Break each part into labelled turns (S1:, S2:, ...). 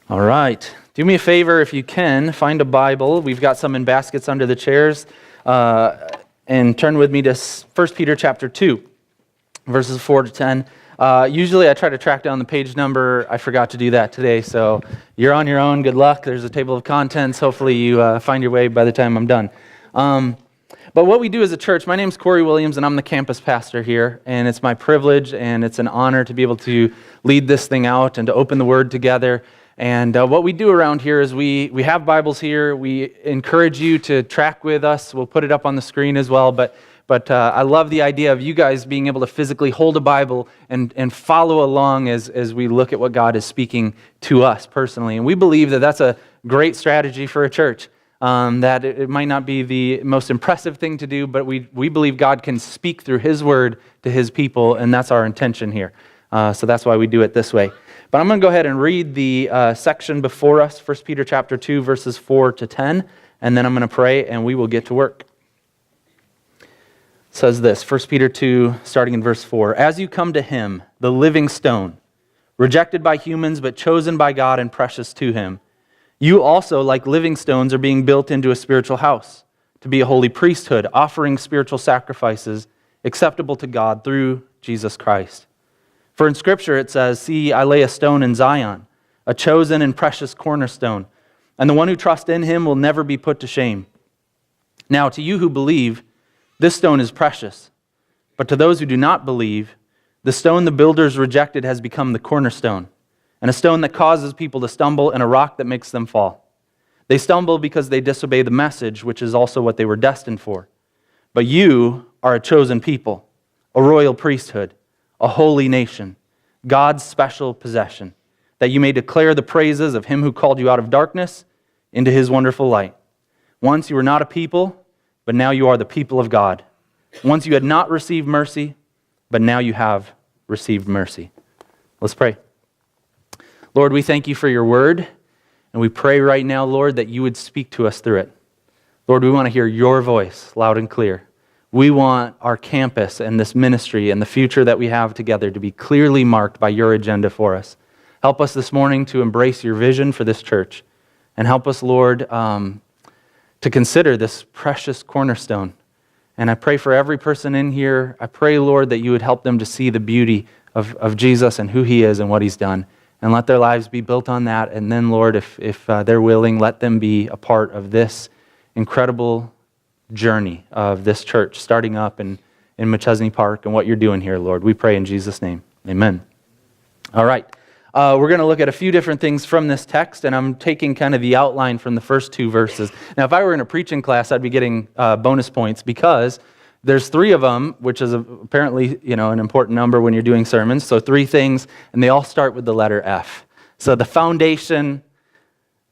S1: All right. Do me a favor if you can, find a Bible. We've got some in baskets under the chairs. And turn with me to 1 Peter chapter 2, verses 4 to 10. Usually I try to track down the page number. I forgot to do that today, so you're on your own. Good luck. There's a table of contents. Hopefully you find your way by the time I'm done. But what we do as a church, my name's Corey Williams, and I'm the campus pastor here, and it's my privilege and it's an honor to be able to lead this thing out and to open the Word together. And what we do around here is we have Bibles here. We encourage you to track with us. We'll put it up on the screen as well. But I love the idea of you guys being able to physically hold a Bible and follow along as we look at what God is speaking to us personally. And we believe that that's a great strategy for a church. That it might not be the most impressive thing to do, but we believe God can speak through His Word to His people, and that's our intention here. So that's why we do it this way. But I'm going to go ahead and read the section before us, 1 Peter chapter 2, verses 4 to 10, and then I'm going to pray, and we will get to work. It says this, 1 Peter 2, starting in verse 4, "As you come to Him, the living stone, rejected by humans, but chosen by God and precious to Him, you also, like living stones, are being built into a spiritual house, to be a holy priesthood, offering spiritual sacrifices acceptable to God through Jesus Christ. For in Scripture it says, 'See, I lay a stone in Zion, a chosen and precious cornerstone, and the one who trusts in Him will never be put to shame.' Now to you who believe, this stone is precious, but to those who do not believe, the stone the builders rejected has become the cornerstone, and a stone that causes people to stumble, and a rock that makes them fall. They stumble because they disobey the message, which is also what they were destined for. But you are a chosen people, a royal priesthood, a holy nation, God's special possession, that you may declare the praises of Him who called you out of darkness into His wonderful light. Once you were not a people, but now you are the people of God. Once you had not received mercy, but now you have received mercy." Let's pray. Lord, we thank You for Your word, and we pray right now, Lord, that You would speak to us through it. Lord, we want to hear Your voice loud and clear. We want our campus and this ministry and the future that we have together to be clearly marked by Your agenda for us. Help us this morning to embrace Your vision for this church, and help us, Lord, to consider this precious cornerstone. And I pray for every person in here. I pray, Lord, that You would help them to see the beauty of Jesus and who He is and what He's done, and let their lives be built on that. And then, Lord, if they're willing, let them be a part of this incredible journey of this church starting up in Machesney Park and what You're doing here, Lord. We pray in Jesus' name. Amen. All right. We're going to look at a few different things from this text, and I'm taking kind of the outline from the first two verses. Now, if I were in a preaching class, I'd be getting bonus points because there's three of them, which is apparently, an important number when you're doing sermons. So 3 things, and they all start with the letter F. So the foundation,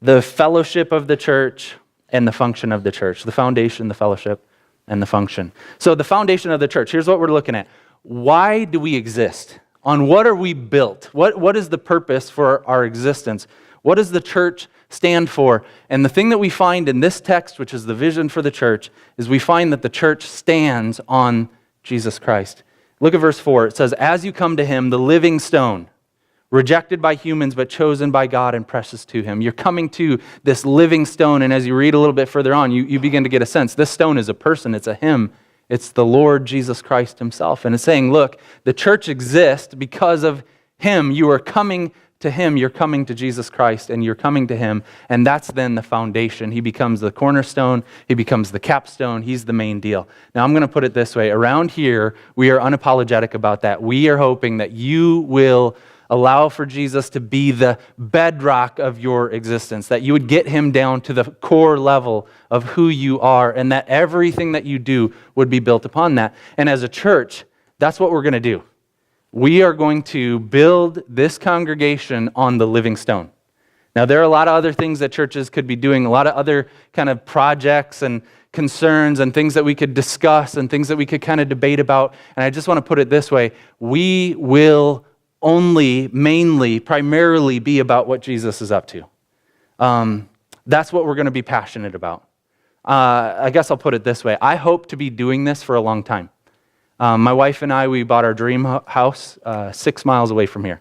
S1: the fellowship of the church, and the function of the church. The foundation, the fellowship, and the function. So the foundation of the church, here's what we're looking at. Why do we exist? On what are we built? What is the purpose for our existence? What does the church stand for? And the thing that we find in this text, which is the vision for the church, is we find that the church stands on Jesus Christ. Look at verse 4. It says, "As you come to Him, the living stone, rejected by humans, but chosen by God and precious to Him." You're coming to this living stone, and as you read a little bit further on, you begin to get a sense. This stone is a person, it's a Him. It's the Lord Jesus Christ Himself. And it's saying, look, the church exists because of Him. You are coming to Him, you're coming to Jesus Christ, and you're coming to Him, and that's then the foundation. He becomes the cornerstone, He becomes the capstone, He's the main deal. Now I'm going to put it this way. Around here, we are unapologetic about that. We are hoping that you will allow for Jesus to be the bedrock of your existence, that you would get Him down to the core level of who you are, and that everything that you do would be built upon that. And as a church, that's what we're going to do. We are going to build this congregation on the living stone. Now, there are a lot of other things that churches could be doing, a lot of other kind of projects and concerns and things that we could discuss and things that we could kind of debate about. And I just want to put it this way. We will only, mainly, primarily be about what Jesus is up to. That's what we're going to be passionate about. I guess I'll put it this way. I hope to be doing this for a long time. My wife and I, we bought our dream house 6 miles away from here.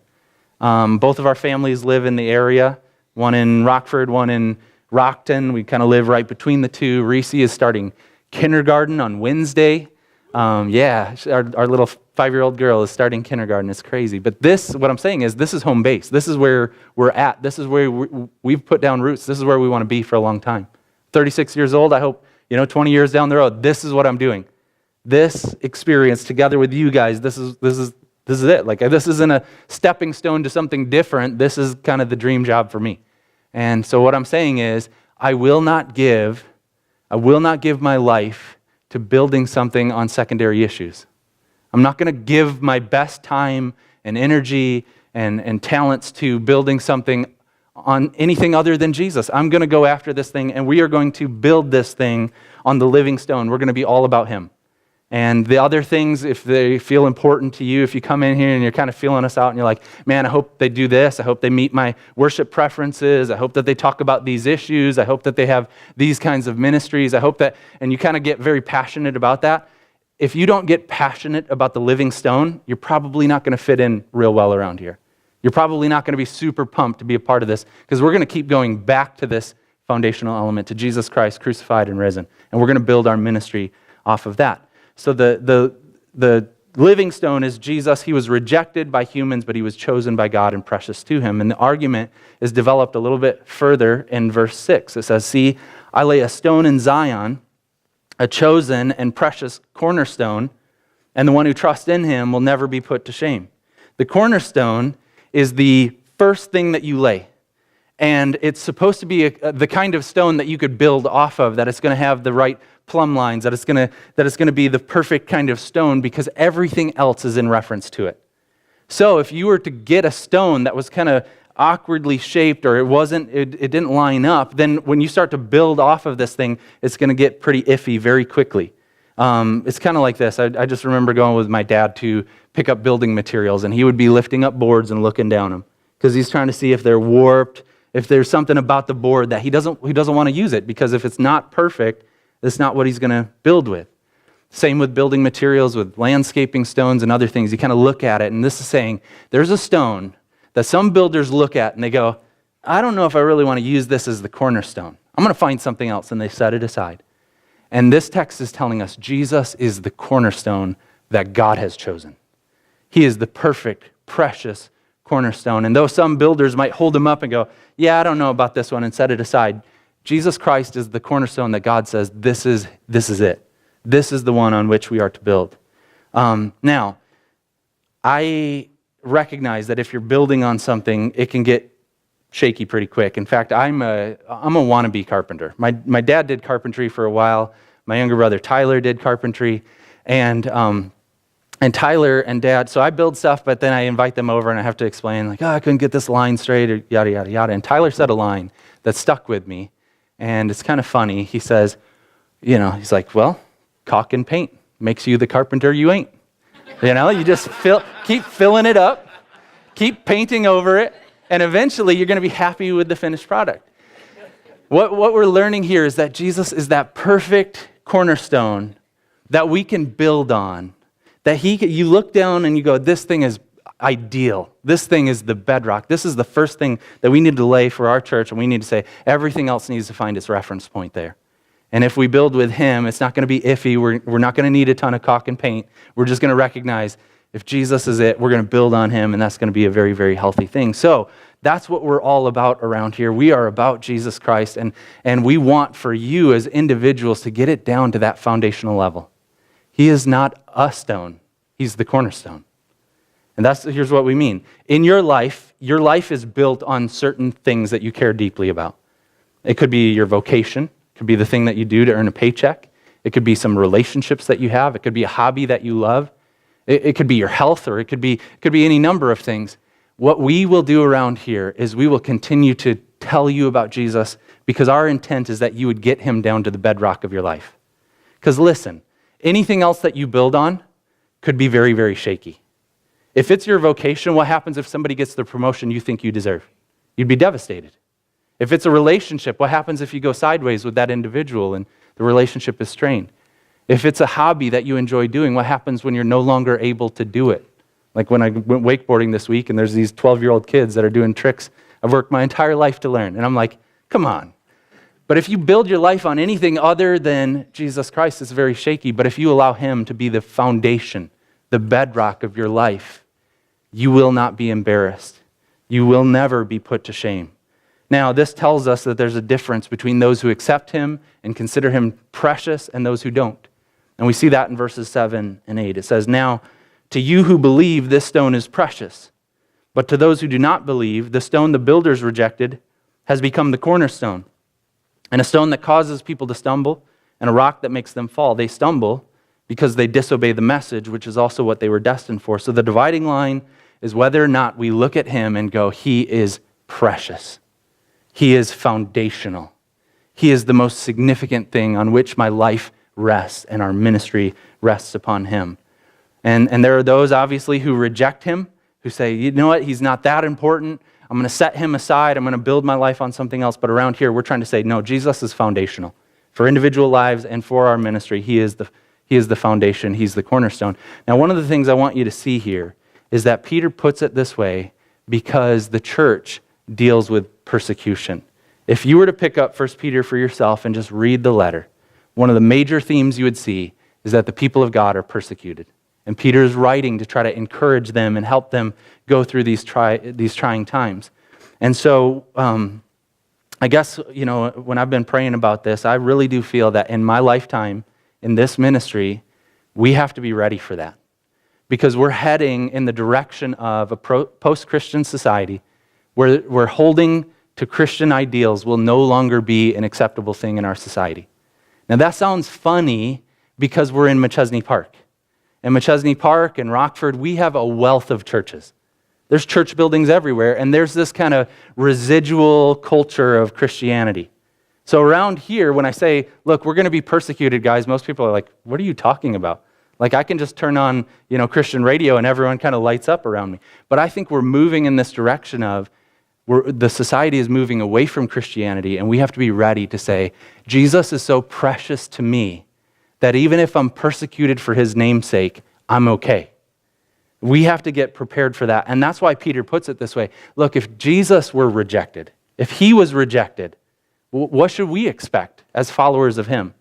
S1: Both of our families live in the area. one in Rockford, one in Rockton. We kind of live right between the two. Reese is starting kindergarten on Wednesday. Our little 5-year-old girl is starting kindergarten. It's crazy. But what I'm saying is, this is home base. This is where we're at. This is where we've put down roots. This is where we want to be for a long time. 36 years old, I hope, 20 years down the road, this is what I'm doing. This experience together with you guys, this is it. Like, this isn't a stepping stone to something different. This is kind of the dream job for me. And so what I'm saying is, I will not give my life to building something on secondary issues. I'm not going to give my best time and energy and talents to building something on anything other than Jesus. I'm going to go after this thing, and we are going to build this thing on the living stone. We're going to be all about Him. And the other things, if they feel important to you, if you come in here and you're kind of feeling us out and you're like, man, I hope they do this. I hope they meet my worship preferences. I hope that they talk about these issues. I hope that they have these kinds of ministries. I hope that, and you kind of get very passionate about that. If you don't get passionate about the living stone, you're probably not going to fit in real well around here. You're probably not going to be super pumped to be a part of this, because we're going to keep going back to this foundational element, to Jesus Christ crucified and risen. And we're going to build our ministry off of that. So the living stone is Jesus. He was rejected by humans, but He was chosen by God and precious to Him. And the argument is developed a little bit further in verse 6. It says, "See, I lay a stone in Zion, a chosen and precious cornerstone, and the one who trusts in Him will never be put to shame." The cornerstone is the first thing that you lay. And it's supposed to be the kind of stone that you could build off of, that it's going to have the right plumb lines, that it's going to be the perfect kind of stone, because everything else is in reference to it. So if you were to get a stone that was kind of awkwardly shaped, or it didn't line up, then when you start to build off of this thing, it's going to get pretty iffy very quickly. It's kind of like this. I just remember going with my dad to pick up building materials, and he would be lifting up boards and looking down them, because he's trying to see if they're warped, if there's something about the board that he doesn't want to use it, because if it's not perfect, that's not what he's going to build with. Same with building materials, with landscaping stones and other things. You kind of look at it, and this is saying there's a stone that some builders look at and they go, I don't know if I really want to use this as the cornerstone. I'm going to find something else, and they set it aside. And this text is telling us Jesus is the cornerstone that God has chosen. He is the perfect, precious cornerstone. And though some builders might hold him up and go, yeah, I don't know about this one, and set it aside, Jesus Christ is the cornerstone that God says, this is it. This is the one on which we are to build. Now, I recognize that if you're building on something, it can get shaky pretty quick. In fact, I'm a wannabe carpenter. My dad did carpentry for a while. My younger brother Tyler did carpentry, and Tyler and Dad. So I build stuff, but then I invite them over and I have to explain, like, I couldn't get this line straight, or yada yada yada. And Tyler said a line that stuck with me, and it's kind of funny. He says, he's like, well, caulk and paint makes you the carpenter you ain't. You just keep filling it up, keep painting over it, and eventually you're going to be happy with the finished product. What we're learning here is that Jesus is that perfect cornerstone that we can build on, that you look down and you go, this thing is ideal. This thing is the bedrock. This is the first thing that we need to lay for our church, and we need to say everything else needs to find its reference point there. And if we build with Him, it's not going to be iffy. We're not going to need a ton of caulk and paint. We're just going to recognize if Jesus is it, we're going to build on Him, and that's going to be a very, very healthy thing. So that's what we're all about around here. We are about Jesus Christ, and we want for you as individuals to get it down to that foundational level. He is not a stone. He's the cornerstone. And here's what we mean. In your life is built on certain things that you care deeply about. It could be your vocation. It could be the thing that you do to earn a paycheck. It could be some relationships that you have. It could be a hobby that you love. It could be your health, or it could be any number of things. What we will do around here is we will continue to tell you about Jesus, because our intent is that you would get Him down to the bedrock of your life. Because listen, anything else that you build on could be very, very shaky. If it's your vocation, what happens if somebody gets the promotion you think you deserve? You'd be devastated. If it's a relationship, what happens if you go sideways with that individual and the relationship is strained? If it's a hobby that you enjoy doing, what happens when you're no longer able to do it? Like when I went wakeboarding this week, and there's these 12-year-old kids that are doing tricks I've worked my entire life to learn. And I'm like, come on. But if you build your life on anything other than Jesus Christ, it's very shaky. But if you allow him to be the foundation, the bedrock of your life, you will not be embarrassed. You will never be put to shame. Now, this tells us that there's a difference between those who accept him and consider him precious and those who don't. And we see that in verses 7 and 8. It says, "Now, to you who believe, this stone is precious. But to those who do not believe, the stone the builders rejected has become the cornerstone, and a stone that causes people to stumble, and a rock that makes them fall. They stumble because they disobey the message, which is also what they were destined for." So the dividing line is whether or not we look at him and go, he is precious. He is foundational. He is the most significant thing on which my life rests and our ministry rests upon him. And there are those, obviously, who reject him, who say, you know what, he's not that important. I'm going to set him aside. I'm going to build my life on something else. But around here, we're trying to say, no, Jesus is foundational. For individual lives and for our ministry, he is the foundation. He's the cornerstone. Now, one of the things I want you to see here is that Peter puts it this way because the church deals with persecution. If you were to pick up 1 Peter for yourself and just read the letter, one of the major themes you would see is that the people of God are persecuted. And Peter is writing to try to encourage them and help them go through these trying times. And so I guess, when I've been praying about this, I really do feel that in my lifetime, in this ministry, we have to be ready for that. Because we're heading in the direction of a post-Christian society where holding to Christian ideals will no longer be an acceptable thing in our society. Now that sounds funny because we're in Machesney Park. In Machesney Park and Rockford, we have a wealth of churches. There's church buildings everywhere, and there's this kind of residual culture of Christianity. So around here, when I say, look, we're going to be persecuted, guys, most people are like, what are you talking about? Like I can just turn on, Christian radio and everyone kind of lights up around me. But I think we're moving in this direction of the society is moving away from Christianity, and we have to be ready to say, Jesus is so precious to me that even if I'm persecuted for his name's sake, I'm okay. We have to get prepared for that. And that's why Peter puts it this way. Look, if Jesus were rejected, if he was rejected, what should we expect as followers of him?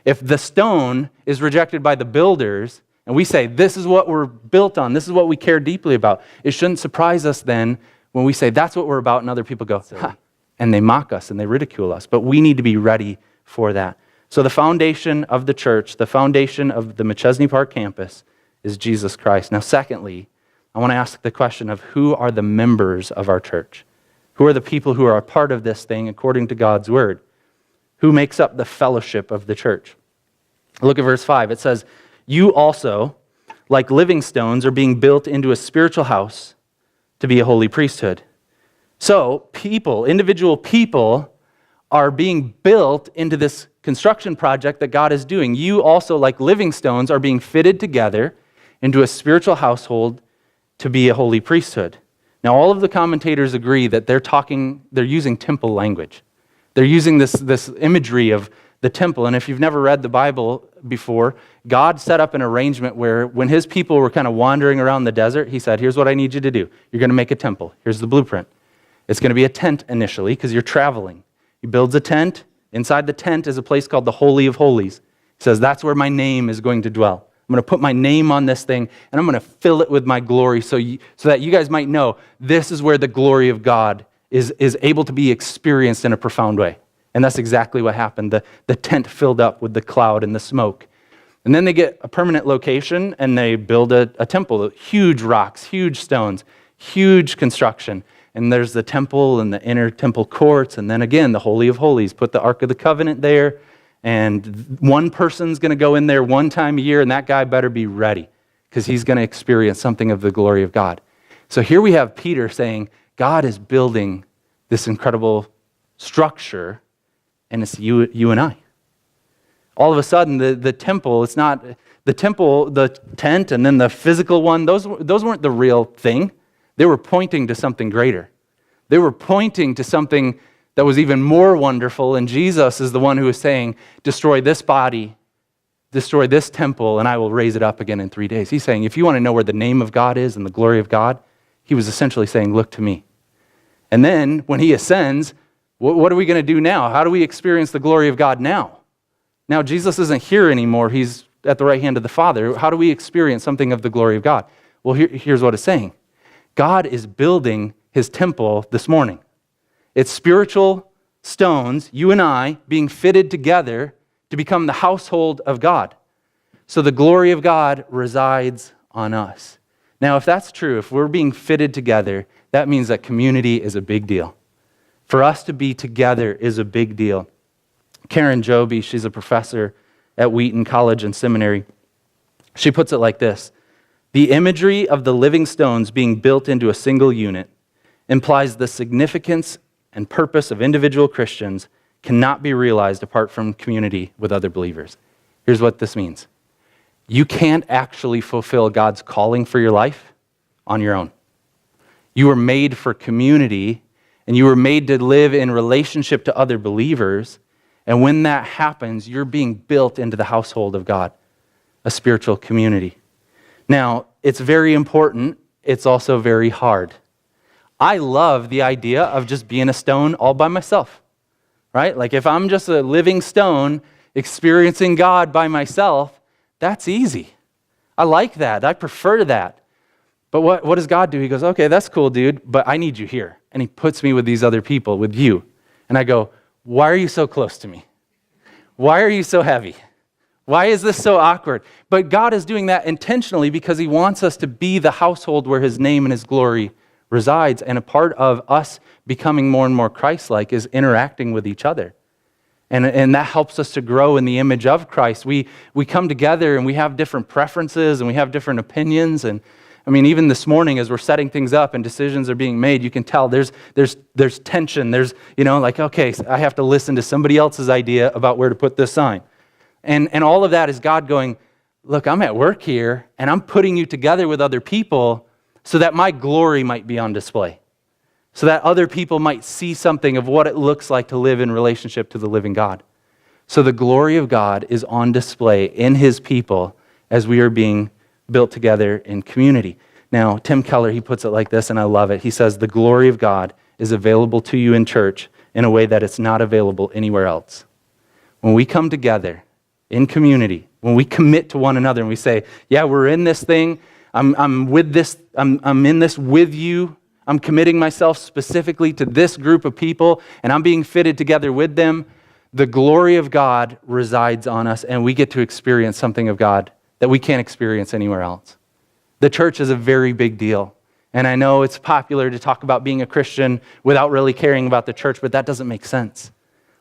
S1: If the stone is rejected by the builders, and we say, this is what we're built on, this is what we care deeply about, it shouldn't surprise us then when we say, that's what we're about, and other people go, ha, and they mock us and they ridicule us. But we need to be ready for that. So the foundation of the church, the foundation of the Machesney Park campus is Jesus Christ. Now, secondly, I want to ask the question of who are the members of our church? Who are the people who are a part of this thing according to God's word? Who makes up the fellowship of the church? Look at verse 5. It says, you also, like living stones, are being built into a spiritual house to be a holy priesthood. So individual people are being built into this construction project that God is doing. You also, like living stones, are being fitted together into a spiritual household to be a holy priesthood. Now, all of the commentators agree that they're using temple language. They're using this imagery of the temple. And if you've never read the Bible before, God set up an arrangement where when his people were kind of wandering around the desert, he said, here's what I need you to do. You're going to make a temple. Here's the blueprint. It's going to be a tent initially because you're traveling. He builds a tent. Inside the tent is a place called the Holy of Holies. He says, that's where my name is going to dwell. I'm going to put my name on this thing, and I'm going to fill it with my glory so that you guys might know this is where the glory of God is able to be experienced in a profound way. And that's exactly what happened. The tent filled up with the cloud and the smoke. And then they get a permanent location, and they build a temple, huge rocks, huge stones, huge construction. And there's the temple and the inner temple courts, and then again, the Holy of Holies. Put the Ark of the Covenant there, and one person's going to go in there one time a year, and that guy better be ready because he's going to experience something of the glory of God. So here we have Peter saying, God is building this incredible structure, and it's you and I. All of a sudden, the temple, it's not the temple, the tent, and then the physical one, those weren't the real thing. They were pointing to something greater. They were pointing to something that was even more wonderful, and Jesus is the one who is saying, destroy this body, destroy this temple, and I will raise it up again in 3 days. He's saying, if you want to know where the name of God is and the glory of God, he was essentially saying, look to me. And then when he ascends, what are we going to do now? How do we experience the glory of God now? Now, Jesus isn't here anymore. He's at the right hand of the Father. How do we experience something of the glory of God? Well, here's what it's saying. God is building his temple this morning. It's spiritual stones, you and I, being fitted together to become the household of God. So the glory of God resides on us. Now, if that's true, if we're being fitted together, that means that community is a big deal. For us to be together is a big deal. Karen Joby, she's a professor at Wheaton College and Seminary. She puts it like this: the imagery of the living stones being built into a single unit implies the significance and purpose of individual Christians cannot be realized apart from community with other believers. Here's what this means. You can't actually fulfill God's calling for your life on your own. You were made for community, and you were made to live in relationship to other believers. And when that happens, you're being built into the household of God, a spiritual community. Now, it's very important. It's also very hard. I love the idea of just being a stone all by myself, right? Like if I'm just a living stone experiencing God by myself, that's easy. I like that. I prefer that. But what does God do? He goes, okay, that's cool, dude, but I need you here. And he puts me with these other people, with you. And I go, why are you so close to me? Why are you so heavy? Why is this so awkward? But God is doing that intentionally because he wants us to be the household where his name and his glory resides. And a part of us becoming more and more Christ-like is interacting with each other. And that helps us to grow in the image of Christ. We come together and we have different preferences and we have different opinions. And I mean, even this morning as we're setting things up and decisions are being made, you can tell there's tension. There's, like, okay, I have to listen to somebody else's idea about where to put this sign. And all of that is God going, look, I'm at work here and I'm putting you together with other people so that my glory might be on display. So that other people might see something of what it looks like to live in relationship to the living God. So the glory of God is on display in his people as we are being built together in community. Now, Tim Keller, he puts it like this, and I love it. He says, the glory of God is available to you in church in a way that it's not available anywhere else. When we come together in community, when we commit to one another and we say, yeah, we're in this thing, I'm with this, I'm in this with you, I'm committing myself specifically to this group of people, and I'm being fitted together with them, the glory of God resides on us, and we get to experience something of God that we can't experience anywhere else. The church is a very big deal. And I know it's popular to talk about being a Christian without really caring about the church, but that doesn't make sense.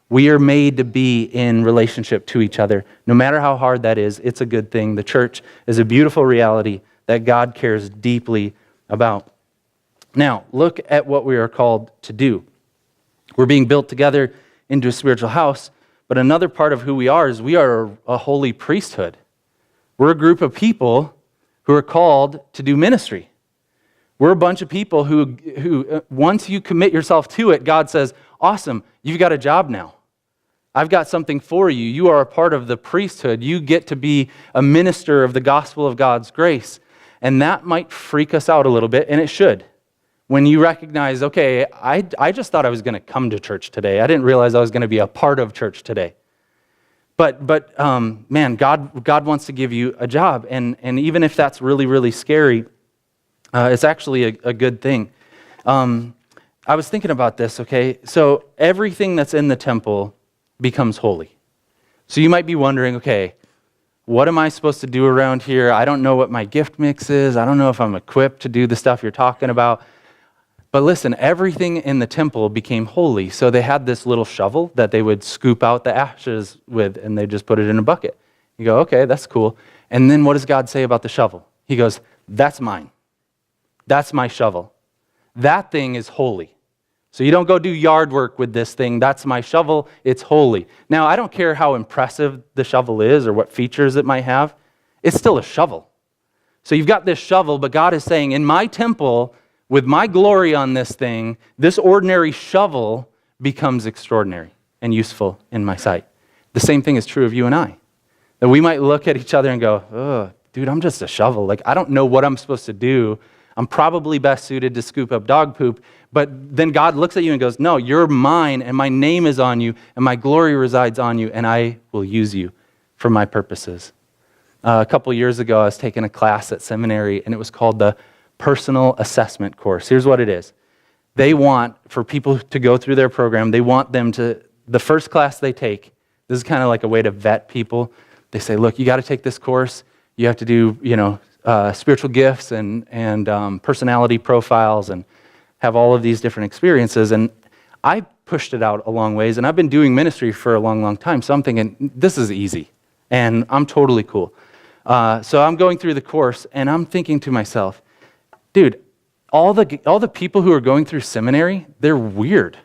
S1: We are made to be in relationship to each other. No matter how hard that is, it's a good thing. The church is a beautiful reality that God cares deeply about. Now, look at what we are called to do. We're being built together into a spiritual house, but another part of who we are is we are a holy priesthood. We're a group of people who are called to do ministry. We're a bunch of people who once you commit yourself to it, God says, awesome, you've got a job now. I've got something for you. You are a part of the priesthood. You get to be a minister of the gospel of God's grace. And that might freak us out a little bit, and it should. When you recognize, okay, I just thought I was going to come to church today. I didn't realize I was going to be a part of church today. But man, God wants to give you a job. And even if that's really, really scary, it's actually a good thing. I was thinking about this, okay? So everything that's in the temple becomes holy. So you might be wondering, okay, what am I supposed to do around here? I don't know what my gift mix is. I don't know if I'm equipped to do the stuff you're talking about. But listen, everything in the temple became holy. So they had this little shovel that they would scoop out the ashes with, and they just put it in a bucket. You go, okay, that's cool. And then what does God say about the shovel? He goes, that's mine. That's my shovel. That thing is holy. So you don't go do yard work with this thing. That's my shovel. It's holy. Now, I don't care how impressive the shovel is or what features it might have. It's still a shovel. So you've got this shovel, but God is saying, in my temple, with my glory on this thing, this ordinary shovel becomes extraordinary and useful in my sight. The same thing is true of you and I. That we might look at each other and go, oh, dude, I'm just a shovel. Like, I don't know what I'm supposed to do. I'm probably best suited to scoop up dog poop, But then God looks at you and goes, no, you're mine, and my name is on you, and my glory resides on you, and I will use you for my purposes. A couple years ago, I was taking a class at seminary, and it was called the Personal Assessment Course. Here's what it is. They want, for people to go through their program, they want them to, the first class they take, this is kind of like a way to vet people. They say, look, you got to take this course. You have to do, spiritual gifts and personality profiles and have all of these different experiences. And I pushed it out a long ways, and I've been doing ministry for a long, long time. So I'm thinking, this is easy, and I'm totally cool. So I'm going through the course, and I'm thinking to myself, dude, all the people who are going through seminary, they're weird.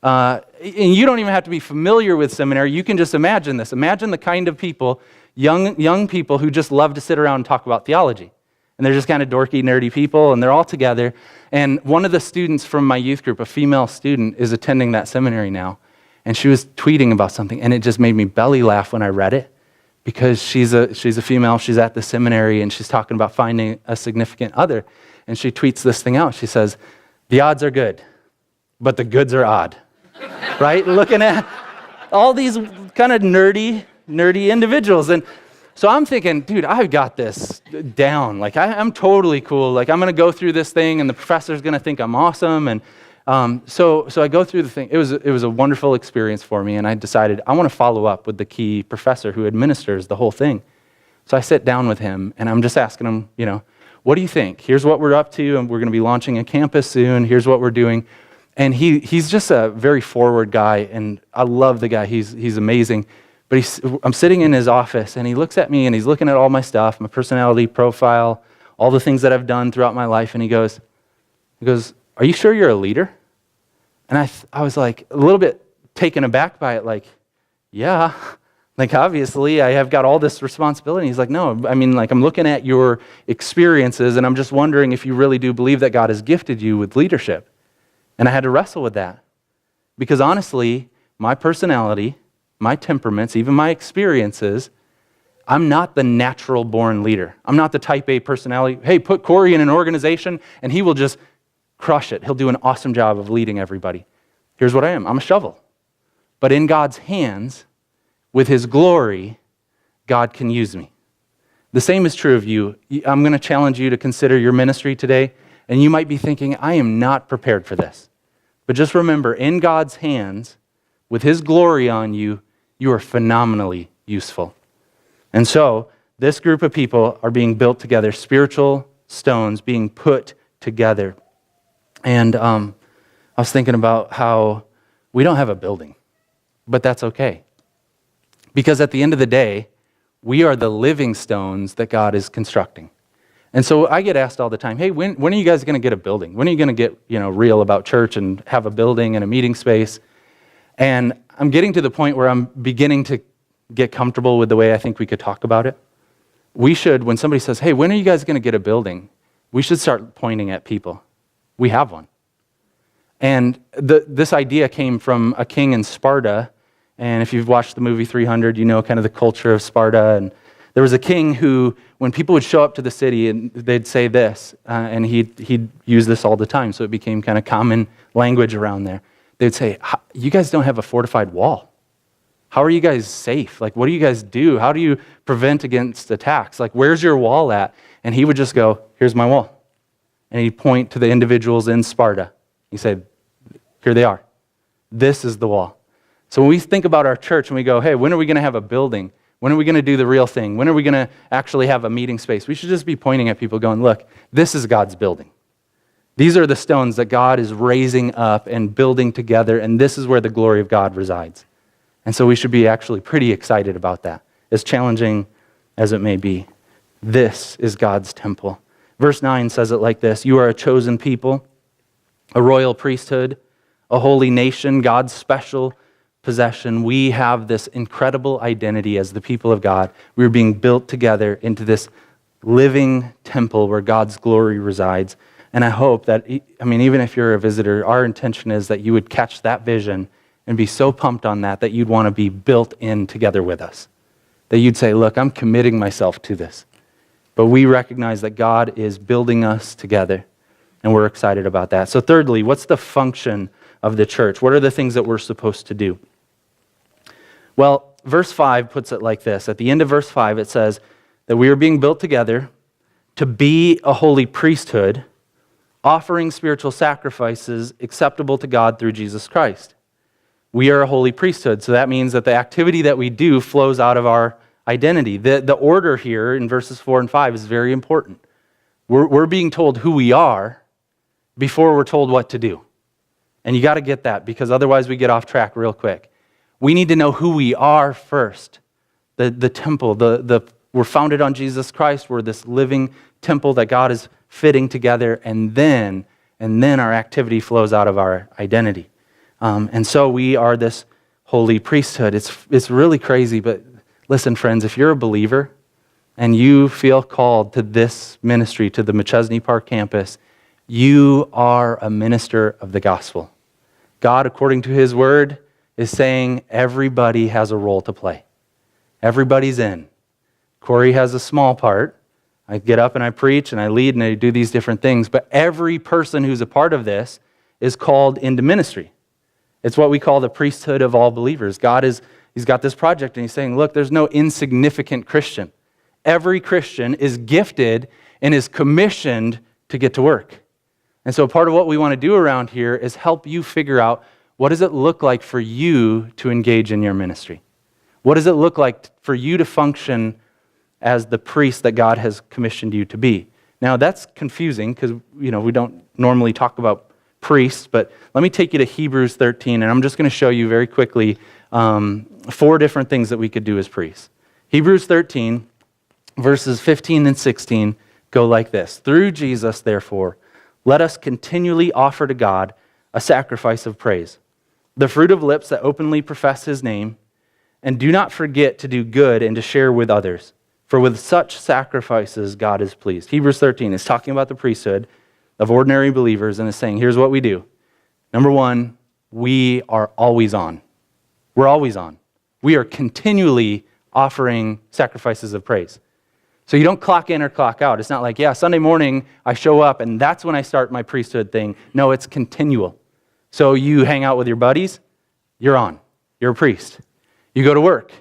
S1: And you don't even have to be familiar with seminary. You can just imagine this. Imagine the kind of people, young people who just love to sit around and talk about theology. And they're just kind of dorky, nerdy people, and they're all together. And one of the students from my youth group, a female student, is attending that seminary now. And she was tweeting about something, and it just made me belly laugh when I read it, because she's a female, she's at the seminary, and she's talking about finding a significant other. And she tweets this thing out. She says, the odds are good, but the goods are odd. Right? Looking at all these kind of nerdy individuals. And so I'm thinking, dude, I've got this down. Like, I'm totally cool. Like, I'm going to go through this thing, and the professor's going to think I'm awesome. And so I go through the thing. It was a wonderful experience for me, and I decided I want to follow up with the key professor who administers the whole thing. So I sit down with him, and I'm just asking him, what do you think? Here's what we're up to, and we're going to be launching a campus soon. Here's what we're doing. And he's just a very forward guy, and I love the guy. He's amazing. But I'm sitting in his office, and he looks at me, and he's looking at all my stuff, my personality profile, all the things that I've done throughout my life, and he goes, are you sure you're a leader? And I was like a little bit taken aback by it, like, yeah, like obviously I have got all this responsibility. He's like, no, I mean, like, I'm looking at your experiences, and I'm just wondering if you really do believe that God has gifted you with leadership. And I had to wrestle with that, because honestly, my personality, my temperaments, even my experiences, I'm not the natural born leader. I'm not the type A personality. Hey, put Corey in an organization and he will just crush it. He'll do an awesome job of leading everybody. Here's what I am. I'm a shovel. But in God's hands, with his glory, God can use me. The same is true of you. I'm going to challenge you to consider your ministry today, and you might be thinking, I am not prepared for this. But just remember, in God's hands, with his glory on you, you are phenomenally useful. And so, this group of people are being built together, spiritual stones being put together. And I was thinking about how we don't have a building, but that's okay. Because at the end of the day, we are the living stones that God is constructing. And so I get asked all the time, hey, when are you guys going to get a building? When are you going to get real about church and have a building and a meeting space? And I'm getting to the point where I'm beginning to get comfortable with the way I think we could talk about it. We should, when somebody says, hey, when are you guys going to get a building? We should start pointing at people. We have one. And this idea came from a king in Sparta. And if you've watched the movie 300, you know kind of the culture of Sparta. And there was a king who, when people would show up to the city, and they'd say this, and he'd use this all the time, so it became kind of common language around there. They'd say, you guys don't have a fortified wall. How are you guys safe? Like, what do you guys do? How do you prevent against attacks? Like, where's your wall at? And he would just go, here's my wall. And he'd point to the individuals in Sparta. He said, here they are. This is the wall. So when we think about our church and we go, hey, when are we going to have a building? When are we going to do the real thing? When are we going to actually have a meeting space? We should just be pointing at people going, look, this is God's building. These are the stones that God is raising up and building together, and this is where the glory of God resides. And so we should be actually pretty excited about that, as challenging as it may be. This is God's temple. Verse 9 says it like this: you are a chosen people, a royal priesthood, a holy nation, God's special possession. We have this incredible identity as the people of God. We're being built together into this living temple where God's glory resides. And I hope that, even if you're a visitor, our intention is that you would catch that vision and be so pumped on that you'd want to be built in together with us. That you'd say, look, I'm committing myself to this. But we recognize that God is building us together. and we're excited about that. So thirdly, what's the function of the church? What are the things that we're supposed to do? Well, verse 5 puts it like this. At the end of verse 5, it says that we are being built together to be a holy priesthood, offering spiritual sacrifices acceptable to God through Jesus Christ. We are a holy priesthood, so that means that the activity that we do flows out of our identity. The order here in verses 4 and 5 is very important. We're being told who we are before we're told what to do. And you got to get that, because otherwise we get off track real quick. We need to know who we are first. The temple, we're founded on Jesus Christ. We're this living temple that God is fitting together, and then our activity flows out of our identity. And so we are this holy priesthood. It's really crazy, but listen, friends, if you're a believer and you feel called to this ministry, to the McChesney Park campus, you are a minister of the gospel. God, according to his word, is saying everybody has a role to play. Everybody's in. Corey has a small part. I get up and I preach and I lead and I do these different things, but every person who's a part of this is called into ministry. It's what we call the priesthood of all believers. He's got this project and he's saying, look, there's no insignificant Christian. Every Christian is gifted and is commissioned to get to work. And so part of what we want to do around here is help you figure out, what does it look like for you to engage in your ministry? What does it look like for you to function as the priest that God has commissioned you to be? Now that's confusing because we don't normally talk about priests, but let me take you to Hebrews 13, and I'm just going to show you very quickly 4 different things that we could do as priests. Hebrews 13, verses 15 and 16 go like this. Through Jesus, therefore, let us continually offer to God a sacrifice of praise, the fruit of lips that openly profess his name, and do not forget to do good and to share with others, for with such sacrifices God is pleased. Hebrews 13 is talking about the priesthood of ordinary believers and is saying, here's what we do. Number 1, we are always on. We're always on. We are continually offering sacrifices of praise. So you don't clock in or clock out. It's not like, Sunday morning I show up and that's when I start my priesthood thing. No, it's continual. So you hang out with your buddies, you're on. You're a priest. You go to work,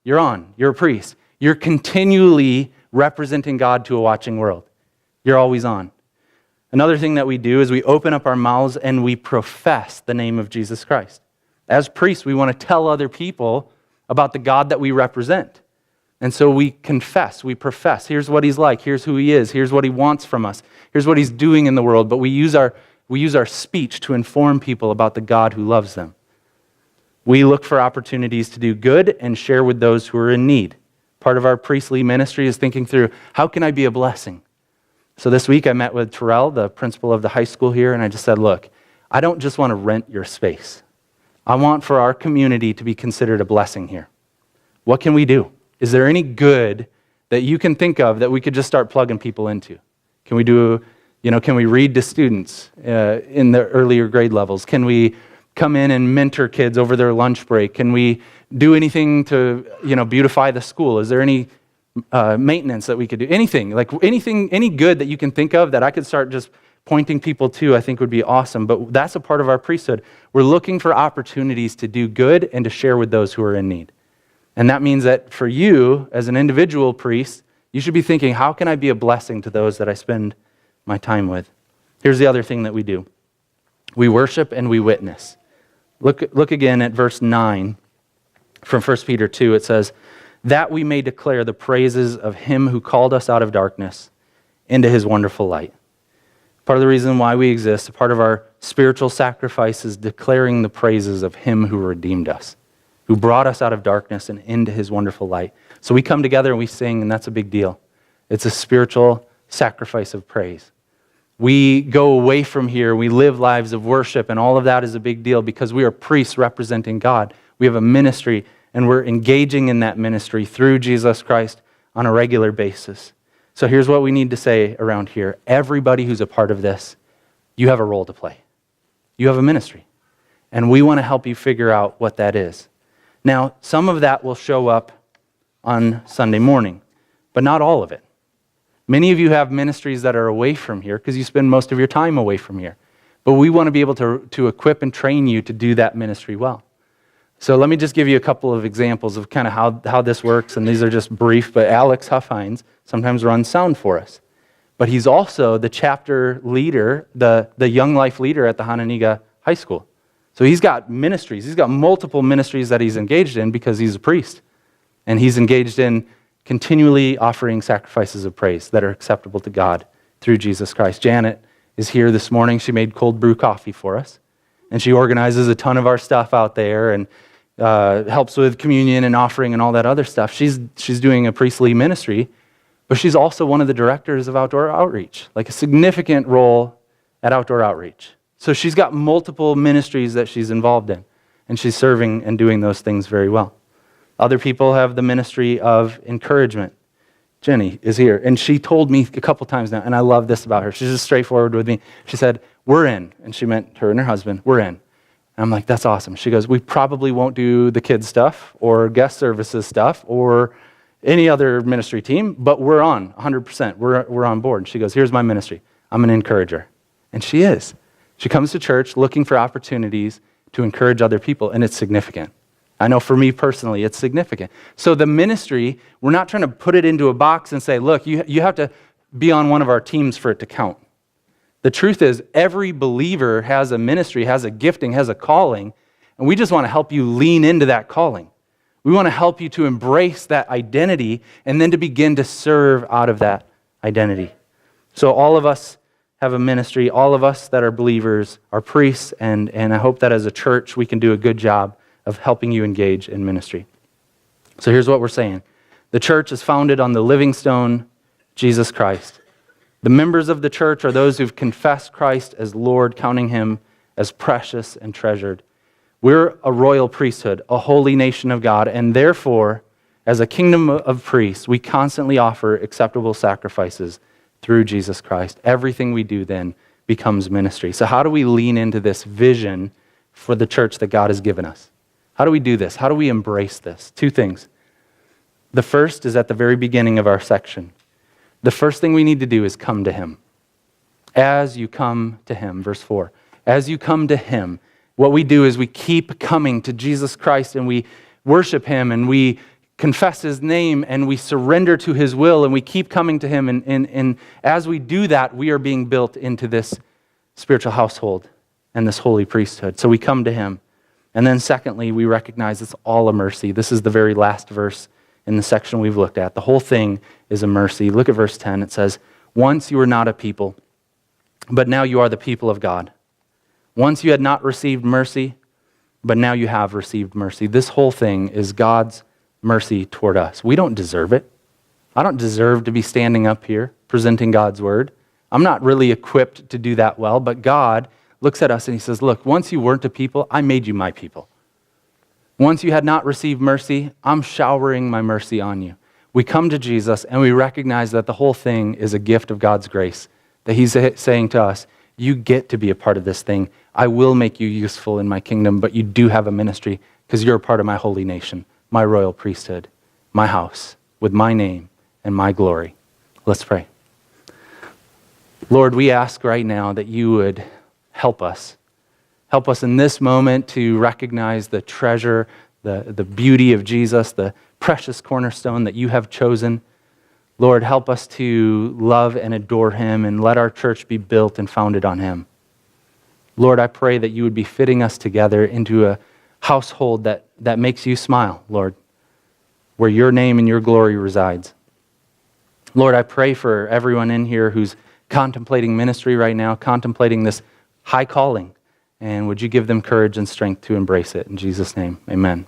S1: you're on. You're a priest. You're continually representing God to a watching world. You're always on. Another thing that we do is we open up our mouths and we profess the name of Jesus Christ. As priests, we want to tell other people about the God that we represent. And so we confess, we profess. Here's what he's like. Here's who he is. Here's what he wants from us. Here's what he's doing in the world. But we use our speech to inform people about the God who loves them. We look for opportunities to do good and share with those who are in need. Part of our priestly ministry is thinking through, how can I be a blessing? So this week I met with Terrell, the principal of the high school here, and I just said, look, I don't just want to rent your space. I want for our community to be considered a blessing here. What can we do? Is there any good that you can think of that we could just start plugging people into? Can we can we read to students in the earlier grade levels? Can we come in and mentor kids over their lunch break? Can we do anything to, beautify the school? Is there any maintenance that we could do? Anything, any good that you can think of that I could start just pointing people to, I think would be awesome. But that's a part of our priesthood. We're looking for opportunities to do good and to share with those who are in need. And that means that for you, as an individual priest, you should be thinking, how can I be a blessing to those that I spend my time with? Here's the other thing that we do. We worship and we witness. Look again at verse 9 from 1 Peter 2. It says, that we may declare the praises of him who called us out of darkness into his wonderful light. Part of the reason why we exist, a part of our spiritual sacrifice is declaring the praises of him who redeemed us, who brought us out of darkness and into his wonderful light. So we come together and we sing, and that's a big deal. It's a spiritual sacrifice of praise. We go away from here, we live lives of worship, and all of that is a big deal because we are priests representing God. We have a ministry, and we're engaging in that ministry through Jesus Christ on a regular basis. So here's what we need to say around here. Everybody who's a part of this, you have a role to play. You have a ministry, and we want to help you figure out what that is. Now, some of that will show up on Sunday morning, but not all of it. Many of you have ministries that are away from here because you spend most of your time away from here. But we want to be able to equip and train you to do that ministry well. So let me just give you a couple of examples of kind of how this works, and these are just brief, but Alex Huffines sometimes runs sound for us. But he's also the chapter leader, the Young Life leader at the Hananiga High School. So he's got ministries. He's got multiple ministries that he's engaged in because he's a priest. And he's engaged in continually offering sacrifices of praise that are acceptable to God through Jesus Christ. Janet is here this morning. She made cold brew coffee for us. And she organizes a ton of our stuff out there and helps with communion and offering and all that other stuff. She's doing a priestly ministry, but she's also one of the directors of Outdoor Outreach, like a significant role at Outdoor Outreach. So she's got multiple ministries that she's involved in, and she's serving and doing those things very well. Other people have the ministry of encouragement. Jenny is here, and she told me a couple times now, and I love this about her. She's just straightforward with me. She said, "We're in," and she meant her and her husband, "We're in." And I'm like, "That's awesome." She goes, "We probably won't do the kids stuff or guest services stuff or any other ministry team, but we're on 100%. We're on board." She goes, "Here's my ministry. I'm an encourager." And she is. She comes to church looking for opportunities to encourage other people, and it's significant. I know for me personally, it's significant. So the ministry, we're not trying to put it into a box and say, look, you have to be on one of our teams for it to count. The truth is, every believer has a ministry, has a gifting, has a calling, and we just want to help you lean into that calling. We want to help you to embrace that identity and then to begin to serve out of that identity. So all of us have a ministry. All of us that are believers are priests, and I hope that as a church we can do a good job of helping you engage in ministry. So here's what we're saying. The church is founded on the living stone, Jesus Christ. The members of the church are those who've confessed Christ as Lord, counting him as precious and treasured. We're a royal priesthood, a holy nation of God, and therefore, as a kingdom of priests, we constantly offer acceptable sacrifices through Jesus Christ. Everything we do then becomes ministry. So how do we lean into this vision for the church that God has given us? How do we do this? How do we embrace this? Two things. The first is at the very beginning of our section. The first thing we need to do is come to him. As you come to him, verse 4. As you come to him, what we do is we keep coming to Jesus Christ and we worship him and we confess his name and we surrender to his will and we keep coming to him. And as we do that, we are being built into this spiritual household and this holy priesthood. So we come to him. And then secondly, we recognize it's all a mercy. This is the very last verse in the section we've looked at. The whole thing is a mercy. Look at verse 10. It says, "Once you were not a people, but now you are the people of God. Once you had not received mercy, but now you have received mercy." This whole thing is God's mercy toward us. We don't deserve it. I don't deserve to be standing up here presenting God's word. I'm not really equipped to do that well, but God looks at us and he says, look, once you weren't a people, I made you my people. Once you had not received mercy, I'm showering my mercy on you. We come to Jesus and we recognize that the whole thing is a gift of God's grace, that he's saying to us, you get to be a part of this thing. I will make you useful in my kingdom, but you do have a ministry because you're a part of my holy nation, my royal priesthood, my house, with my name and my glory. Let's pray. Lord, we ask right now that you would help us. Help us in this moment to recognize the treasure, the beauty of Jesus, the precious cornerstone that you have chosen. Lord, help us to love and adore him and let our church be built and founded on him. Lord, I pray that you would be fitting us together into a household that makes you smile, Lord, where your name and your glory resides. Lord, I pray for everyone in here who's contemplating ministry right now, contemplating this high calling, and would you give them courage and strength to embrace it? In Jesus' name, amen.